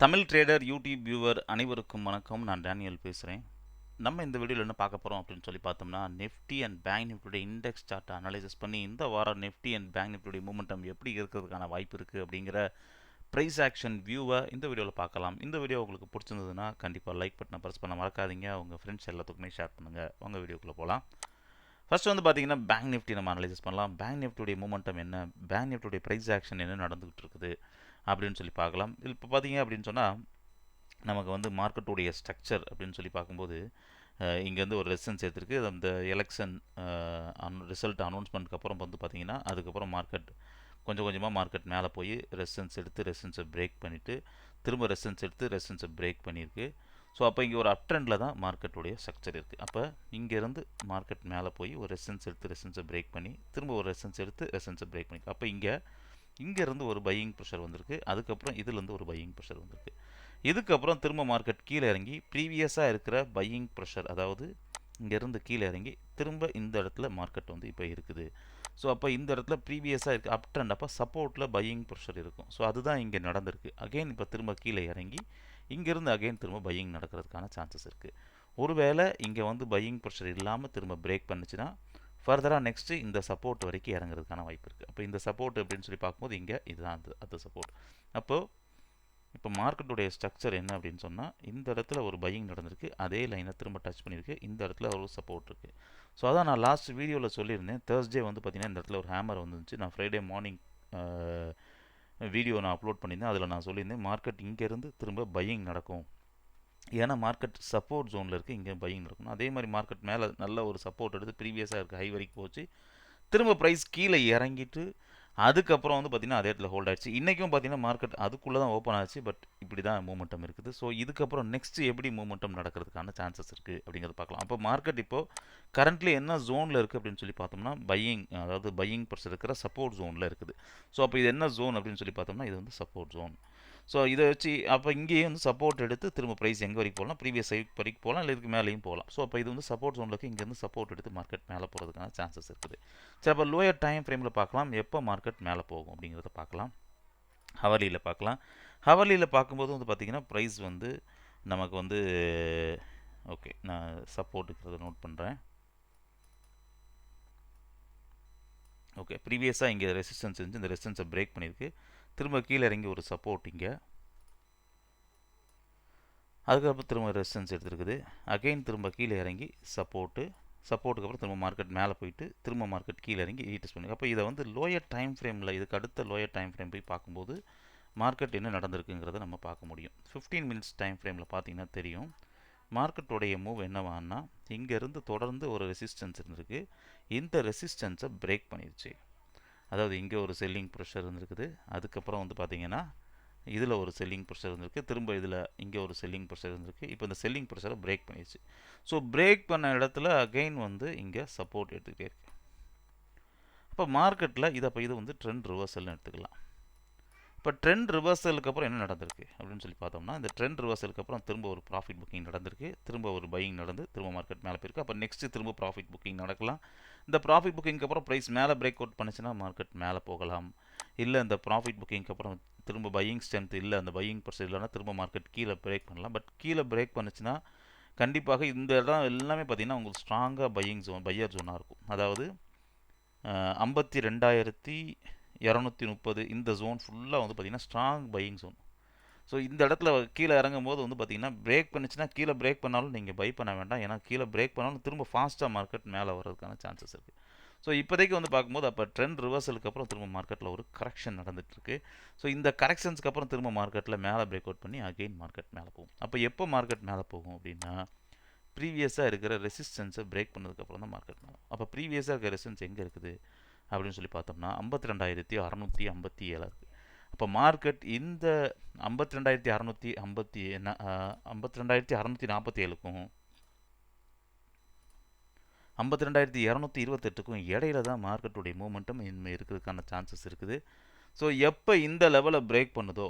Tamil trader YouTube viewer அனைவருக்கும் வணக்கம். நான் டேனியல் பேசுகிறேன். நம்ம இந்த வீடியோவில் என்ன பார்க்க போகிறோம் அப்படின்னு சொல்லி பார்த்தோம்னா, நிஃப்டி அண்ட் பேங்க் நிஃப்டியோட இண்டெக்ஸ் சார்ட்டை அனலைசிஸ் பண்ணி இந்த வாரம் நிஃப்டி அண்ட் பேங்க் நிஃப்டியோட மூமெண்டம் எப்படி இருக்கிறதுக்கான வாய்ப்பு இருக்குது அப்படிங்கிற ப்ரைஸ் ஆக்ஷன் வியூவை இந்த வீடியோவில் பார்க்கலாம். இந்த வீடியோ உங்களுக்கு பிடிச்சிருந்ததுன்னா கண்டிப்பாக லைக் பட்டனை ப்ரெஸ் பண்ண மறக்காதீங்க. உங்கள் ஃப்ரெண்ட்ஸ் எல்லாத்துக்குமே ஷேர் பண்ணுங்கள். உங்கள் வீடியோக்குள்ளே போகலாம். ஃபர்ஸ்ட் வந்து பார்த்தீங்கன்னா பேங்க் நிஃப்டி நம்ம அனலைசிஸ் பண்ணலாம். பேங்க் நிஃப்டியோடைய மூமெண்டம் என்ன, பேங்க் நிஃப்டியோடைய ப்ரைஸ் ஆக்ஷன் என்ன நடந்துகிட்டு இருக்குது அப்படின்னு சொல்லி பார்க்கலாம். இப்போ பார்த்தீங்க அப்படின்னு சொன்னால் நமக்கு வந்து மார்க்கெட்டுடைய ஸ்ட்ரக்சர் அப்படின்னு சொல்லி பார்க்கும்போது இங்கேருந்து ஒரு ரெசன்ஸ் எடுத்துருக்கு. அந்த எலெக்ஷன் ரிசல்ட் அனௌன்ஸ்மெண்ட்க்கு அப்புறம் வந்து பார்த்திங்கன்னா அதுக்கப்புறம் மார்க்கெட் கொஞ்சம் கொஞ்சமாக மார்க்கெட் மேலே போய் ரெசன்ஸ் எடுத்து ரெசன்ஸை பிரேக் பண்ணிவிட்டு திரும்ப ரெசன்ஸ் எடுத்து ரெசன்ஸை பிரேக் பண்ணியிருக்கு. ஸோ அப்போ இங்கே ஒரு அப் ட்ரெண்டில் தான் மார்க்கெட்டுடைய ஸ்ட்ரக்சர் இருக்குது. அப்போ இங்கேருந்து மார்க்கெட் மேலே போய் ஒரு ரெசன்ஸ் எடுத்து ரெசன்ஸை பிரேக் பண்ணி திரும்ப ஒரு ரெசன்ஸ் எடுத்து ரெசன்ஸை பிரேக் பண்ணி அப்போ இங்கேருந்து ஒரு பையிங் ப்ரெஷர் வந்திருக்கு. அதுக்கப்புறம் இதுலேருந்து ஒரு பையிங் ப்ரெஷர் வந்திருக்கு. இதுக்கப்புறம் திரும்ப மார்க்கெட் கீழே இறங்கி ப்ரீவியஸாக இருக்கிற பையிங் ப்ரெஷர், அதாவது இங்கேருந்து கீழே இறங்கி திரும்ப இந்த இடத்துல மார்க்கெட் வந்து இப்போ இருக்குது. ஸோ அப்போ இந்த இடத்துல ப்ரீவியஸாக இருக்குது அப் ட்ரெண்ட், அப்போ சப்போர்ட்டில் பையிங் ப்ரெஷர் இருக்கும். ஸோ அதுதான் இங்கே நடந்திருக்கு. அகெயின் இப்போ திரும்ப கீழே இறங்கி இங்கேருந்து அகெயின் திரும்ப பையிங் நடக்கிறதுக்கான சான்சஸ் இருக்குது. ஒருவேளை இங்கே வந்து பையிங் ப்ரெஷர் இல்லாமல் திரும்ப பிரேக் பண்ணுச்சுன்னா ஃபர்தராக நெக்ஸ்ட்டு இந்த சப்போர்ட் வரைக்கும் இறங்குறதுக்கான வாய்ப்பு இருக்குது. அப்போ இந்த சப்போர்ட் அப்படின்னு சொல்லி பார்க்கும்போது இங்கே இதுதான் அந்த சப்போர்ட். அப்போது இப்போ மார்க்கெட்டுடைய ஸ்ட்ரக்சர் என்ன அப்படின்னு சொன்னால் இந்த இடத்துல ஒரு பையிங் நடந்திருக்கு, அதே லைனை திரும்ப டச் பண்ணியிருக்கு, இந்த இடத்துல ஒரு சப்போர்ட் இருக்குது. ஸோ அதான் நான் லாஸ்ட் வீடியோவில் சொல்லியிருந்தேன். தேர்ஸ்டே வந்து பார்த்திங்கன்னா இந்த இடத்துல ஒரு ஹேமர் வந்துருந்துச்சு. நான் ஃப்ரைடே மார்னிங் வீடியோ நான் அப்லோட் பண்ணியிருந்தேன். அதில் நான் சொல்லியிருந்தேன் மார்க்கெட் இங்கேருந்து திரும்ப பையிங் நடக்கும், ஏன்னா மார்க்கெட் சப்போர்ட் ஜோனில் இருக்குது, இங்கே பையிங் நடக்கணும். அதே மாதிரி மார்க்கெட் மேலே நல்ல ஒரு சப்போர்ட் எடுத்து ப்ரீவியஸாக இருக்குது ஹை வரைக்கும் போச்சு, திரும்ப ப்ரைஸ் கீழே இறங்கிட்டு அதுக்கப்புறம் வந்து பார்த்திங்கன்னா அதே இடத்துல ஹோல்ட் ஆயிடுச்சு. இன்றைக்கும் பார்த்திங்கன்னா மார்க்கெட் அதுக்குள்ளே தான் ஓப்பன் ஆச்சு. பட் இப்படி தான் மூமெண்டம் இருக்குது. ஸோ இதுக்கப்புறம் நெக்ஸ்ட்டு எப்படி மூமெண்டம் நடக்கிறதுக்கான சான்சஸ் இருக்குது அப்படிங்கிறத பார்க்கலாம். அப்போ மார்க்கெட் இப்போது கரண்ட்லி என்ன ஜோனில் இருக்குது அப்படின்னு சொல்லி பார்த்தோம்னா பையிங், அதாவது பையிங் ப்ரெஷர் இருக்கிற சப்போர்ட் ஜோனில் இருக்குது. ஸோ அப்போ இது என்ன ஜோன் அப்படின்னு சொல்லி பார்த்தோம்னா இது வந்து சப்போர்ட் ஜோன். ஸோ இதை வச்சு அப்போ இங்கேயே வந்து சப்போர்ட் எடுத்து திரும்ப ப்ரைஸ் எங்கே வரைக்கும் போகலாம், ப்ரீவியஸ் ஹைக் வரைக்கும் போகலாம், இல்லை இதுக்கு மேலேயும் போகலாம். ஸோ அப்போ இது வந்து சப்போர்ட் ஜோனில் இருக்குது. இங்கேருந்து சப்போர்ட் எடுத்து மார்க்கெட் மேலே போகிறதுக்கான சான்சஸ் இருக்குது. சரி, அப்போ லோயர் டைம் ஃப்ரேமில் பார்க்கலாம் எப்போ மார்க்கெட் மேலே போகும் அப்படிங்கிறத பார்க்கலாம். ஹவர்லியில் பார்க்கலாம். ஹவர்லியில் பார்க்கும்போது வந்து பார்த்திங்கன்னா ப்ரைஸ் வந்து நமக்கு வந்து ஓகே, நான் சப்போர்ட் இருக்கிறத நோட் பண்ணுறேன். ஓகே, ப்ரீவியஸாக இங்கே ரெசிஸ்டன்ஸ் இருந்துச்சு, இந்த ரெசிஸ்டன்ஸை பிரேக் பண்ணியிருக்கு, திரும்ப கீழே இறங்கி ஒரு சப்போர்ட் இங்கே, அதுக்கப்புறம் திரும்ப ரெசிஸ்டன்ஸ் எடுத்துருக்குது, அகெயின் திரும்ப கீழே இறங்கி சப்போர்ட்டுக்கு அப்புறம் திரும்ப மார்க்கெட் மேலே போயிட்டு திரும்ப மார்க்கெட் கீழே இறங்கி ரீடெஸ்ட் பண்ணுங்க. அப்போ இதை வந்து லோயர் டைம் ஃப்ரேமில் இதுக்கு அடுத்த லோயர் டைம் ஃப்ரேம் போய் பார்க்கும்போது மார்க்கெட் என்ன நடந்திருக்குங்கிறத நம்ம பார்க்க முடியும். 15 மினிட்ஸ் டைம் ஃப்ரேமில் பார்த்தீங்கன்னா தெரியும் மார்க்கெட்டுடைய மூவ் என்னவான்னா இங்கேருந்து தொடர்ந்து ஒரு ரெசிஸ்டன்ஸ் இருந்திருக்கு, இந்த ரெசிஸ்டன்ஸை பிரேக் பண்ணிடுச்சு. அதாவது இங்கே ஒரு செல்லிங் ப்ரெஷர் இருந்திருக்குது, அதுக்கப்புறம் வந்து பார்த்திங்கன்னா இதில் ஒரு செல்லிங் ப்ரெஷர் இருந்திருக்கு, திரும்ப இதில் இங்கே ஒரு செல்லிங் ப்ரெஷர் இருந்திருக்கு. இப்போ இந்த செல்லிங் ப்ரெஷரை பிரேக் பண்ணிடுச்சு. ஸோ பிரேக் பண்ண இடத்துல அகெயின் வந்து இங்கே சப்போர்ட் எடுத்துக்கிட்டே இருக்கு. அப்போ மார்க்கெட்டில் இது வந்து ட்ரெண்ட் ரிவர்சல்னு எடுத்துக்கலாம். இப்போ ட்ரெண்ட் ரிவர்சலுக்கு அப்புறம் என்ன நடந்திருக்கு அப்படின்னு சொல்லி பார்த்தோம்னா இந்த ட்ரெண்ட் ரிவர்சலுக்கு அப்புறம் திரும்ப ஒரு ப்ராஃபிட் புக்கிங் நடந்திருக்கு, திரும்ப ஒரு பையிங் நடந்து திரும்ப மார்க்கெட் மேலே போயிருக்கு. அப்போ நெக்ஸ்ட்டு திரும்ப ப்ராஃபிட் புக்கிங் நடக்கலாம். இந்த ப்ராஃபிட் புக்கிங்க்கு அப்புறம் ப்ரைஸ் மேலே பிரேக் அவுட் பண்ணிச்சுன்னா மார்க்கெட் மேலே போகலாம். இல்லை இந்த ப்ராஃபிட் புக்கிங்க்கு அப்புறம் திரும்ப பையிங் ஸ்ட்ரென்த் இல்லை, அந்த பையிங் ப்ரெஷர் இல்லைன்னா திரும்ப மார்க்கெட் கீழே பிரேக் பண்ணலாம். பட் கீழே பிரேக் பண்ணுச்சுன்னா கண்டிப்பாக இந்த இடம் எல்லாமே பார்த்திங்கன்னா உங்களுக்கு ஸ்ட்ராங்காக பையிங் ஜோன், பையர் ஜோனாக இருக்கும். அதாவது 52,230 இந்த ஜோன் ஃபுல்லாக வந்து பார்த்திங்கன்னா ஸ்ட்ராங் பையிங் ஜோன். ஸோ இந்த இடத்துல கீழே இறங்கும் போது வந்து பார்த்திங்கன்னா பிரேக் பண்ணிச்சுன்னா கீழே பிரேக் பண்ணாலும் நீங்கள் பை பண்ண வேண்டாம், ஏன்னா கீழே பிரேக் பண்ணாலும் திரும்ப ஃபாஸ்ட்டாக மார்க்கெட் மேலே வர்றதுக்கான சான்சஸ் இருக்குது. ஸோ இப்போதைக்கு வந்து பார்க்கும்போது அப்போ ட்ரெண்ட் ரிவர்சலுக்கு அப்புறம் திரும்ப மார்க்கெட்டில் ஒரு கரெக்ஷன் நடந்துகிட்ருக்கு. ஸோ இந்த கரெக்ஷன்ஸ்க்கு அப்புறம் திரும்ப மார்க்கெட்டில் மேலே பிரேக் அவுட் பண்ணி அகெயின் மார்க்கெட் மேலே போகும். அப்போ எப்போ மார்க்கெட் மேலே போகும் அப்படின்னா ப்ரீவியஸாக இருக்கிற ரெசிஸ்டன்ஸை பிரேக் பண்ணதுக்கப்புறம் தான் மார்க்கெட் மேலே. அப்போ ப்ரீவியஸாக இருக்கிற ரெசிஸ்டன்ஸ் எங்கே இருக்குது அப்படின்னு சொல்லி பார்த்தோம்னா 52,657 இருக்குது. அப்போ மார்க்கெட் இந்த 52,647க்கும் 52,228க்கும் இடையில தான் மார்க்கெட்டுடைய மூமெண்டம் இனிமேல் இருக்கிறதுக்கான சான்சஸ் இருக்குது. ஸோ எப்போ இந்த லெவலை பிரேக் பண்ணுதோ,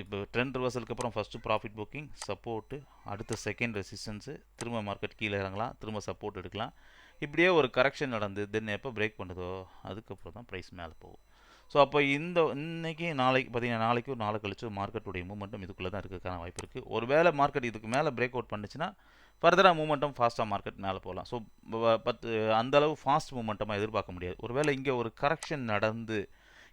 இப்போ ட்ரெண்ட் ரிவர்சலுக்கு அப்புறம் ஃபஸ்ட்டு ப்ராஃபிட் புக்கிங், சப்போர்ட்டு, அடுத்த செகண்ட் ரெசிஸ்டன்ஸு, திரும்ப மார்க்கெட் கீழே இறங்கலாம், திரும்ப சப்போர்ட் எடுக்கலாம், இப்படியே ஒரு கரெக்ஷன் நடந்து தென் எப்போ பிரேக் பண்ணுதோ அதுக்கப்புறம் தான் ப்ரைஸ் மேலே போகும். ஸோ அப்போ இன்னைக்கு நாளைக்கு பார்த்தீங்கன்னா நாளைக்கு ஒரு நாளை கழிச்சு மார்க்கெட்டுடைய மூமெண்டம் இதுக்குள்ளே தான் இருக்கிறதுக்கான வாய்ப்பு இருக்குது. ஒருவேளை மார்க்கெட் இதுக்கு மேலே பிரேக் அவுட் பண்ணுச்சுன்னா ஃபர்தராக மூமெண்டம் ஃபாஸ்ட்டாக மார்க்கெட் மேலே போகலாம். ஸோ அந்தளவு ஃபாஸ்ட் மூமெண்டமாக எதிர்பார்க்க முடியாது. ஒருவேளை இங்கே ஒரு கரெக்ஷன் நடந்து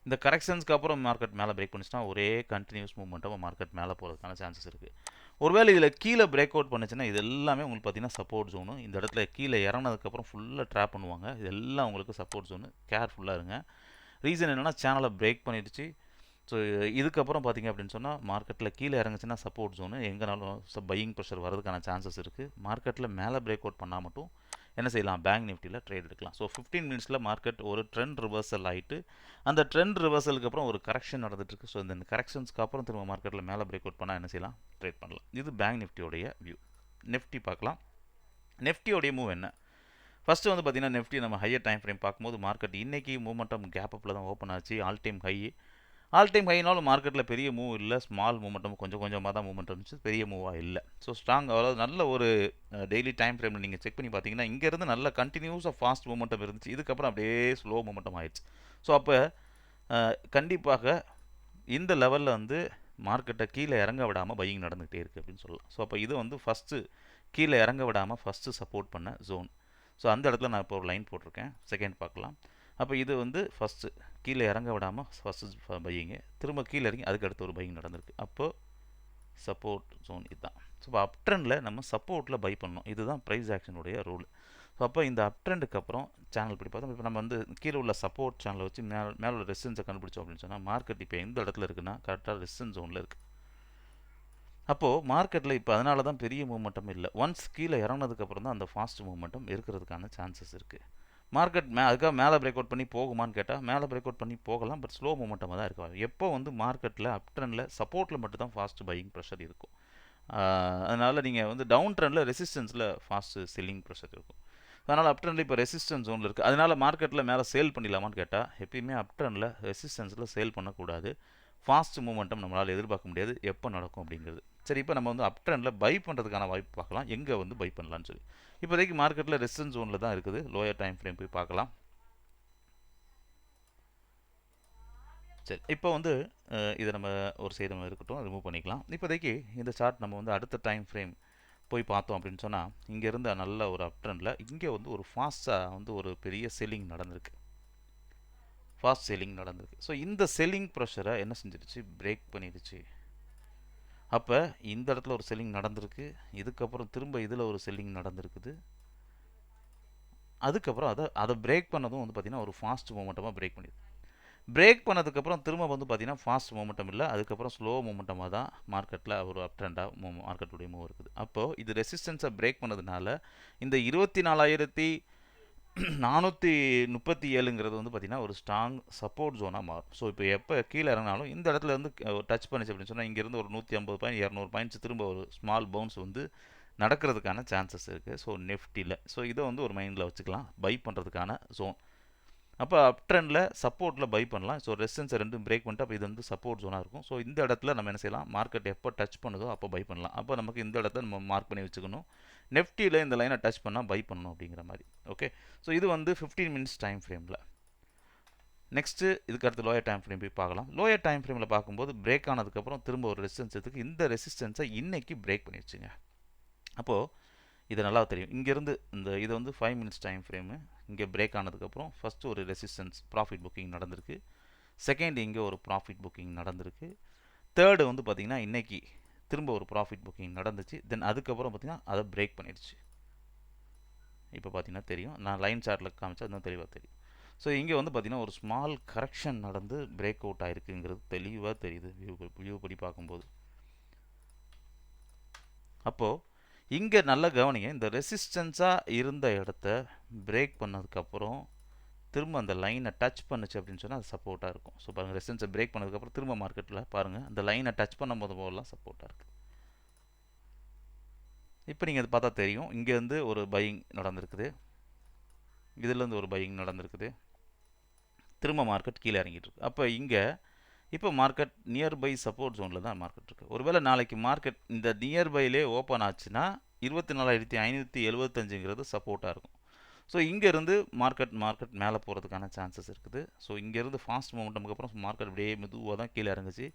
இந்த கரெக்ஷன்ஸ்க்கு அப்புறம் மார்க்கெட் மேலே பிரேக் பண்ணிச்சுன்னா ஒரே கண்டினியூஸ் மூமெண்ட்டாக மார்க்கெட் மேலே போகிறதுக்கான சான்சஸ் இருக்குது. ஒருவேளை இதில் கீழே பிரேக் அவுட் பண்ணுச்சுன்னா இது எல்லாமே உங்களுக்கு பார்த்தீங்கன்னா சப்போர்ட் ஜோனு. இந்த இடத்துல கீழே இறங்கினதுக்கப்புறம் ஃபுல்லாக ட்ராப் பண்ணுவாங்க. இதெல்லாம் உங்களுக்கு சப்போர்ட் ஜோனு. கேர்ஃபுல்லாக இருங்க. ரீசன் என்னென்னா சேனலை பிரேக் பண்ணிடுச்சு. ஸோ இதுக்கப்புறம் பார்த்தீங்க அப்படின்னு சொன்னால் மார்க்கெட்டில் கீழே இறங்குச்சுன்னா சப்போர்ட் ஜோனு எங்கேனாலும் பையிங் ப்ரெஷர் வரதுக்கான சான்சஸ் இருக்குது. மார்க்கெட்டில் மேலே பிரேக் அவுட் பண்ணால் மட்டும் என்ன செய்யலாம், பேங்க் நிஃப்டியில் ட்ரேட் எடுக்கலாம். ஸோ 15 மினிட்ஸில் மார்க்கெட் ஒரு ட்ரெண்ட் ரிவர்சல் ஆகிட்டு அந்த ட்ரெண்ட் ரிவர்சலுக்கு அப்புறம் ஒரு கரெக்ஷன் நடந்துட்டுருக்கு. ஸோ இந்த கரெக்ஷன்ஸ்க்கு அப்புறம் திரும்ப மார்க்கெட்டில் மேலே பிரேக் அவுட் பண்ணால் என்ன செய்யலாம், ட்ரேட் பண்ணலாம். இது பேங்க் நிஃப்டியோடைய வியூ. நிஃப்டி பார்க்கலாம். நிஃப்டியோடைய மூவ் என்ன? ஃபஸ்ட்டு வந்து பார்த்திங்கன்னா நிஃப்டி நம்ம ஹையர் டைம் ஃப்ரேம் பார்க்கும்போது மார்க்கெட் இன்றைக்கி மூமெண்டம் கேப் அப்பில் தான் ஓப்பன் ஆச்சு. ஆல் டைம் ஹைனாலும் மார்க்கெட்டில் பெரிய மூவ் இல்லை. ஸ்மால் மூமெண்டம் கொஞ்சம் கொஞ்சமாக தான் மூவ்மெண்ட் இருந்துச்சு. பெரிய மூவாக இல்லை. ஸோ ஸ்ட்ராங், அதாவது நல்ல ஒரு டெய்லி டைம் ஃப்ரேமில் நீங்கள் செக் பண்ணி பார்த்தீங்கன்னா இங்கேருந்து நல்ல கண்டினியூஸாக ஃபாஸ்ட் மூமெண்டம் இருந்துச்சு. இதுக்கப்புறம் அப்படியே ஸ்லோ மூமெண்டம் ஆயிடுச்சு. ஸோ அப்போ கண்டிப்பாக இந்த லெவலில் வந்து மார்க்கெட்டை கீழே இறங்க விடாமல் பையிங் நடந்துகிட்டே இருக்குது அப்படின்னு சொல்லலாம். ஸோ அப்போ இது வந்து ஃபஸ்ட்டு கீழே இறங்க விடாமல் ஃபஸ்ட்டு சப்போர்ட் பண்ண ஜோன். ஸோ அந்த இடத்துல நான் இப்போ ஒரு லைன் போட்டிருக்கேன். செகண்ட் பார்க்கலாம். அப்போ இது வந்து ஃபஸ்ட்டு கீழே இறங்க விடாமல் ஃபஸ்ட்டு பையிங்கு, திரும்ப கீழே இறங்கி அதுக்கு அடுத்து ஒரு பையிங் நடந்திருக்கு. அப்போது சப்போர்ட் ஜோன் இதுதான். ஸோ இப்போ அப் ட்ரெண்டில் நம்ம சப்போர்ட்டில் பை பண்ணணும். இதுதான் ப்ரைஸ் ஆக்ஷனுடைய ரூல். ஸோ அப்போ இந்த அப் ட்ரெண்டுக்கு அப்புறம் சேனல் இப்படி பார்த்தோம். இப்போ நம்ம வந்து கீழே உள்ள சப்போர்ட் சேனலை வச்சு மேலே உள்ள ரெசிஸ்டன்ஸை கண்டுபிடிச்சோம் அப்படின்னு சொன்னால் மார்க்கெட் இப்போ எந்த இடத்துல இருக்குன்னா கரெக்டாக ரெசிஸ்டன்ஸ் ஜோனில் இருக்குது. அப்போது மார்க்கெட்டில் இப்போ அதனால தான் பெரிய மூவ்மெண்ட்டும் இல்லை. ஒன்ஸ் கீழே இறங்கினதுக்கப்புறம் தான் அந்த ஃபாஸ்ட் மூவ்மெண்ட்டும் இருக்கிறதுக்கான சான்சஸ் இருக்குது. மார்க்கெட் அதுக்காக மேலே பிரேக் அவுட் பண்ணி போகுமான்னு கேட்டால் மேலே பிரேக் அவுட் பண்ணி போகலாம். பட் ஸ்லோ மூமெண்ட்டமாக தான் இருக்கும். எப்போ வந்து மார்க்கெட்டில் அப் ட்ரெண்டில் சப்போர்ட்டில் மட்டும் தான் ஃபாஸ்ட் பையிங் ப்ரெஷர் இருக்கும். அதனால் நீங்கள் வந்து டவுன் ட்ரெண்டில் ரெசிஸ்டன்ஸில் ஃபாஸ்ட்டு செல்லிங் ப்ரெஷர் இருக்கும். அதனால் அப் ட்ரெண்டில் இப்போ ரெசிஸ்டன்ஸ் ஜோனில் இருக்குது. அதனால் மார்க்கெட்டில் மேலே சேல் பண்ணிடலாமான்னு கேட்டால் எப்பயுமே அப் ட்ரெண்டில் ரெசிஸ்டன்ஸில் சேல் பண்ணக்கூடாது. ஃபாஸ்ட் மூமெண்ட்டும் நம்மளால் எதிர்பார்க்க முடியாது எப்போ நடக்கும் அப்படிங்கிறது. சரி, இப்போ நம்ம வந்து அப் ட்ரெண்டில் பை பண்ணுறதுக்கான வாய்ப்பு பார்க்கலாம். எங்கே வந்து பை பண்ணலான்னு சொல்லி. இப்போதைக்கு மார்க்கெட்டில் ரெசிஸ்டன்ஸ் ஜோனில் தான் இருக்குது. லோயர் டைம் ஃப்ரேம் போய் பார்க்கலாம். சரி, இப்போ வந்து இதை நம்ம ஒரு சைடு நம்ம இருக்கட்டும், ரிமூவ் பண்ணிக்கலாம். இப்போதைக்கு இந்த சார்ட் நம்ம வந்து அடுத்த டைம் ஃப்ரேம் போய் பார்த்தோம் அப்படின்னு சொன்னால் இங்கேருந்து நல்ல ஒரு அப் ட்ரெண்டில் இங்கே வந்து ஒரு ஃபாஸ்ட்டாக வந்து ஒரு பெரிய செல்லிங் நடந்திருக்கு. ஃபாஸ்ட் செல்லிங் நடந்திருக்கு. ஸோ இந்த செல்லிங் ப்ரெஷரை என்ன செஞ்சிருச்சு, பிரேக் பண்ணிடுச்சு. அப்போ இந்த இடத்துல ஒரு செல்லிங் நடந்திருக்கு. இதுக்கப்புறம் திரும்ப இதில் ஒரு செல்லிங் நடந்திருக்குது. அதுக்கப்புறம் அதை பிரேக் பண்ணதும் வந்து பார்த்திங்கன்னா ஒரு ஃபாஸ்ட் மூமெண்ட்டமாக பிரேக் பண்ணிடுது. பிரேக் பண்ணதுக்கப்புறம் திரும்ப வந்து பார்த்திங்கன்னா ஃபாஸ்ட் மூமெண்டம் இல்லை. அதுக்கப்புறம் ஸ்லோ மூமெண்டமாக தான் மார்க்கெட்டில் ஒரு அப் ட்ரெண்டாக மார்க்கெட்டுடைய மூவ் இருக்குது. அப்போது இது ரெசிஸ்டன்ஸை பிரேக் பண்ணதுனால இந்த 24,437ங்கிறது வந்து பார்த்திங்கன்னா ஒரு ஸ்ட்ராங் சப்போர்ட் ஜோனாக மாறும். ஸோ இப்போ எப்போ கீழே இறங்கினாலும் இந்த இடத்துல வந்து டச் பண்ணிச்சு அப்படின்னு சொன்னால் இங்கேருந்து ஒரு 150 பாயிண்ட் 200 பாயிண்ட்ஸ் திரும்ப ஒரு ஸ்மால் பவுன்ஸ் வந்து நடக்கிறதுக்கான சான்சஸ் இருக்குது. ஸோ நிஃப்டியில் ஸோ இதை வந்து ஒரு மைண்டில் வச்சுக்கலாம், பை பண்ணுறதுக்கான ஜோன். அப்போ அப் ட்ரெண்டில் சப்போர்ட்டில் பை பண்ணலாம். ஸோ ரெசிஸ்டன்ஸை ரெண்டும் பிரேக் பண்ணிட்டு அப்போ இது வந்து சப்போர்ட் ஜோனாக இருக்கும். ஸோ இந்த இடத்துல நம்ம என்ன செய்யலாம், மார்க்கெட் எப்போ டச் பண்ணுதோ அப்போ பை பண்ணலாம். அப்போ நமக்கு இந்த இடத்த நம்ம மார்க் பண்ணி வச்சுக்கணும். நெஃப்டியில் இந்த லைனை டச் பண்ணால் பை பண்ணணும் அப்படிங்கிற மாதிரி. ஓகே, ஸோ இது வந்து 15 மினிட்ஸ் டைம் ஃப்ரேமில். நெக்ஸ்ட்டு இதுக்கு அடுத்து லோயர் டைம் ஃப்ரேம் போய் பார்க்கலாம். லோயர் டைம் ஃப்ரேமில் பார்க்கும்போது பிரேக் ஆனதுக்கப்புறம் திரும்ப ஒரு ரெசிஸ்டன்ஸ் எடுத்துக்கு இந்த ரெசிஸ்டன்ஸை இன்றைக்கி பிரேக் பண்ணிடுச்சுங்க. அப்போது இது நல்லா தெரியும். இங்கேருந்து இது வந்து 5 மினிட்ஸ் டைம் ஃப்ரேமு. இங்கே பிரேக் ஆனதுக்கப்புறம் ஃபஸ்ட்டு ஒரு ரெசிஸ்டன்ஸ் ப்ராஃபிட் புக்கிங் நடந்திருக்கு. செகண்ட் இங்கே ஒரு ப்ராஃபிட் புக்கிங் நடந்திருக்கு. தேர்டு வந்து பார்த்திங்கன்னா இன்றைக்கி திரும்ப ஒரு ப்ராஃபிட் புக்கிங் நடந்துச்சு. தென் அதுக்கப்புறம் பார்த்திங்கன்னா அதை பிரேக் பண்ணிடுச்சு. இப்போ பார்த்திங்கன்னா தெரியும், நான் லைன் சார்ட்டில் காமிச்சா இன்னும் தெளிவாக தெரியும். ஸோ இங்கே வந்து பார்த்திங்கன்னா ஒரு ஸ்மால் கரெக்ஷன் நடந்து பிரேக் அவுட் ஆகிருக்குங்கிறது தெளிவாக தெரியுது வியூ படி பார்க்கும்போது. அப்போது இங்கே நல்ல கவனிங்க, இந்த ரெசிஸ்டன்ஸாக இருந்த இடத்த பிரேக் பண்ணதுக்கப்புறம் திரும்ப அந்த லைனை டச் பண்ணுச்சு அப்படின்னு சொன்னால் அது சப்போர்ட்டாக இருக்கும். ஸோ பாருங்கள், ரெசிஸ்டன்ஸை பிரேக் பண்ணதுக்கப்புறம் திரும்ப மார்க்கெட்டில் பாருங்கள் அந்த லைனை டச் பண்ணும்போது போதெல்லாம் சப்போர்ட்டாக இருக்குது. இப்போ நீங்கள் அது பார்த்தா தெரியும், இங்கேருந்து ஒரு பையிங் நடந்திருக்குது, இதுலேருந்து ஒரு பையிங் நடந்திருக்குது, திரும்ப மார்க்கெட் கீழே இறங்கிட்டு இருக்கு. அப்போ இங்கே இப்போ மார்க்கெட் நியர்பை சப்போர்ட் ஜோனில் தான் மார்க்கெட் இருக்குது. ஒருவேளை நாளைக்கு மார்க்கெட் இந்த நியர்பைலே ஓப்பன் ஆச்சுன்னா 24,575ங்கிறது சப்போர்ட்டாக இருக்கும். ஸோ இங்கேருந்து மார்க்கெட் மேலே போகிறதுக்கான சான்சஸ் இருக்குது. ஸோ இங்கேருந்து ஃபாஸ்ட் மூமெண்ட்டுக்கு அப்புறம் மார்க்கெட் அப்படியே மெதுவாக தான் கீழே இறங்குச்சு.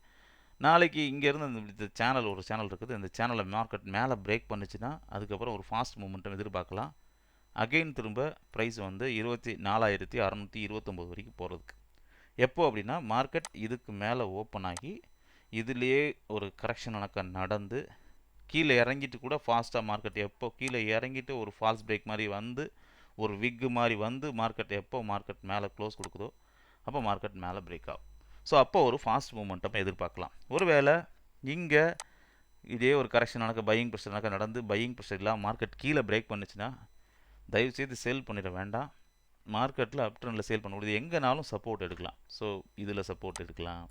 நாளைக்கு இங்கேருந்து இந்த சேனல் ஒரு சேனல் இருக்குது, இந்த சேனலை மார்க்கெட் மேலே பிரேக் பண்ணுச்சுன்னா அதுக்கப்புறம் ஒரு ஃபாஸ்ட் மூமெண்ட்டம் எதிர்பார்க்கலாம். அகெயின் திரும்ப ப்ரைஸ் வந்து 24,629 வரைக்கும் போகிறதுக்கு. எப்போ அப்படின்னா மார்க்கெட் இதுக்கு மேலே ஓப்பன் ஆகி இதுலேயே ஒரு கரெக்ஷன் நடந்து கீழே இறங்கிட்டு கூட ஃபாஸ்ட்டாக மார்க்கெட் எப்போ கீழே இறங்கிட்டு ஒரு ஃபால்ஸ் பிரேக் மாதிரி வந்து ஒரு விக்கு மாதிரி வந்து மார்க்கெட் மேலே க்ளோஸ் கொடுக்குதோ அப்போ மார்க்கெட் மேலே பிரேக் ஆகும். ஸோ அப்போ ஒரு ஃபாஸ்ட் மூமெண்ட்டம் எதிர்பார்க்கலாம். ஒருவேளை இங்கே இதே ஒரு கரெக்ஷன் பையிங் ப்ரெஷர் நடந்து பையிங் ப்ரெஷர் இல்லாமல் மார்க்கெட் கீழே பிரேக் பண்ணுச்சுன்னா தயவுசெய்து சேல் பண்ணிட வேண்டாம். மார்க்கெட்டில் அப் ட்ரெண்டில் சேல் பண்ண முடியுது, எங்கேனாலும் சப்போர்ட் எடுக்கலாம். ஸோ இதில் சப்போர்ட் எடுக்கலாம்,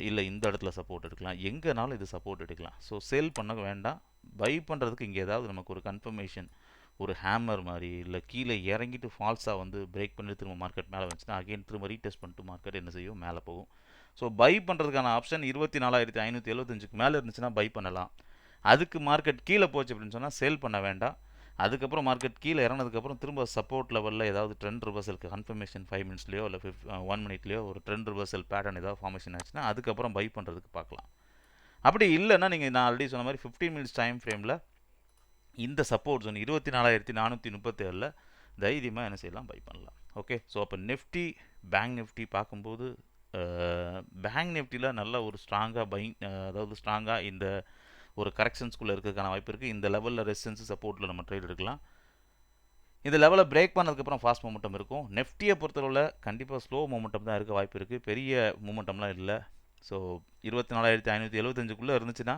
இல்லை இந்த இடத்துல சப்போர்ட் எடுக்கலாம், எங்கேனாலும் இது சப்போர்ட் எடுக்கலாம். ஸோ சேல் பண்ண வேண்டாம். பை பண்ணுறதுக்கு இங்கே ஏதாவது நமக்கு ஒரு கன்ஃபர்மேஷன், ஒரு ஹேமர் மாதிரி, இல்லை கீழே இறங்கிட்டு ஃபால்ஸாக வந்து பிரேக் பண்ணி திரும்ப மார்க்கெட் மேலே வந்துச்சுன்னா அகைன் திரும்ப ரீடெஸ்ட் பண்ணிட்டு மார்க்கெட் என்ன செய்யும், மேலே போகும். ஸோ பை பண்ணுறதுக்கான ஆப்ஷன் 24,575க்கு மேலே இருந்துச்சுன்னா பை பண்ணலாம். அதுக்கு மார்க்கெட் கீழே போச்சு அப்படின்னு சொன்னால் சேல் பண்ண வேண்டாம். அதுக்கப்புறம் மார்க்கெட் கீழே இறங்கினதுக்கப்புறம் திரும்ப சப்போர்ட் லெவலில் ஏதாவது ட்ரெண்ட் ரிவர்சலுக்கு கன்ஃபர்மேஷன் 5 மினிட்ஸ்லையோ இல்லை 1 மினிட்லையோ ஒரு ட்ரெண்ட் ரிவர்சல் பேட்டர்ன் ஏதாவது ஃபார்மேஷன் ஆச்சுன்னா அதுக்கப்புறம் பை பண்ணுறதுக்கு பார்க்கலாம். அப்படி இல்லைன்னா நீங்கள் நான் ஆல்ரெடி சொன்ன மாதிரி 15 மினிட்ஸ் டைம் ஃப்ரேமில் இந்த சப்போர்ட் ஜோன் 24,437 தைரியமாக என்ன செய்யலாம், பை பண்ணலாம். ஓகே. ஸோ அப்போ நிஃப்டி பேங்க் நிஃப்டி பார்க்கும்போது பேங்க் நிஃப்டியில் நல்ல ஒரு ஸ்ட்ராங்காக அதாவது ஸ்ட்ராங்காக இந்த ஒரு கரெக்ஷன்ஸ்குள்ளே இருக்கிறதுக்கான வாய்ப்பு இருக்குது. இந்த லெவலில் ரெசிஸ்டன்ஸ் சப்போர்ட்டில் நம்ம ட்ரேட் எடுக்கலாம். இந்த லெவலை பிரேக் பண்ணதுக்கப்புறம் ஃபாஸ்ட் மூமெண்டம் இருக்கும். நெஃப்டியை பொறுத்தளவில் கண்டிப்பாக ஸ்லோ மூமெண்டம் தான் இருக்க வாய்ப்பு இருக்குது, பெரிய மூமெண்டம்லாம் இல்லை. ஸோ 24,575க்குள்ளே இருந்துச்சுன்னா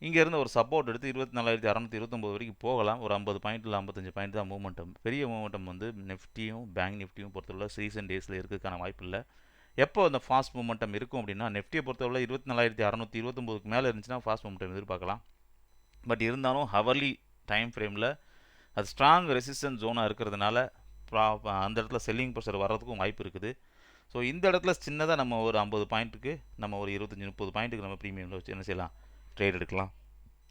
இங்கேருந்து ஒரு சப்போர்ட் எடுத்து 24,629 வரைக்கும் போகலாம். ஒரு 50 பாயிண்ட் இல்லை 55 பாயிண்ட் தான் மூமெண்டம். பெரிய மூமெண்டம் வந்து நெஃப்டியும் பேங்க் நிஃப்டியும் பொறுத்தளவில் ரீசன்ட் டேஸில் இருக்கிறதுக்கான வாய்ப்பு இல்லை. எப்போ அந்த ஃபாஸ்ட் மூமெண்டம் இருக்கும் அப்படின்னா நெஃப்டியை பொறுத்தவரை 24,629க்கு மேலே இருந்துச்சுன்னா ஃபாஸ்ட் மூமெண்டம் எதிர்பார்க்கலாம். பட் இருந்தாலும் ஹவர்லி டைம் ஃப்ரேமில் அது ஸ்ட்ராங் ரெசிஸ்டன்ஸ் ஜோனாக இருக்கிறதுனால அந்த இடத்துல செல்லிங் ப்ரெஷர் வர்றதுக்கும் வாய்ப்பு இருக்குது. ஸோ இந்த இடத்துல சின்னதாக நம்ம ஒரு 50 பாயிண்ட்டுக்கு நம்ம ஒரு 25-30 பாயிண்ட்டுக்கு நம்ம ப்ரீமியமில் வச்சு என்ன செய்யலாம், ட்ரேட் எடுக்கலாம்.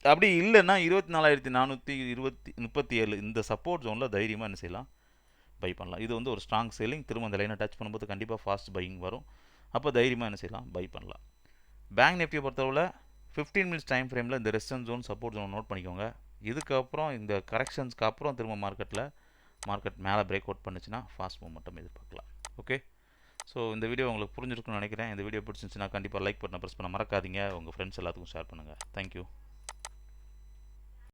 அப்படி இல்லைன்னா 24,437 இந்த சப்போர்ட் ஜோனில் தைரியமாக என்ன செய்யலாம், பை பண்ணலாம். இது வந்து ஒரு ஸ்ட்ராங் செல்லிங். திரும்ப அந்த லைனை டச் பண்ணும்போது கண்டிப்பாக ஃபாஸ்ட் பையிங் வரும். அப்போ தைரியமாக என்ன செய்யலாம், பை பண்ணலாம். பேங்க் நிஃப்டியை பொறுத்தவரை 15 மினிட்ஸ் டைம் ஃப்ரேமில் இந்த resistance zone support zone note பண்ணிக்கோங்க. இதுக்கப்புறம் இந்த கரெக்ஷன்ஸ்க்கு அப்புறம் திரும்ப மார்க்கெட் மேலே பிரேக் அவுட் பண்ணுச்சுன்னா ஃபாஸ்ட் மூமெண்டம் எதிர்பார்க்கலாம். ஓகே. ஸோ இந்த வீடியோ உங்களுக்கு புரிஞ்சிருக்குன்னு நினைக்கிறேன். இந்த வீடியோ பிடிச்சிருந்துச்சுன்னா கண்டிப்பாக லைக் பட்டனை ப்ரெஸ் பண்ண மறக்காதீங்க. உங்கள் ஃப்ரெண்ட்ஸ் எல்லாத்துக்கும் ஷேர் பண்ணுங்கள். தேங்க்யூ.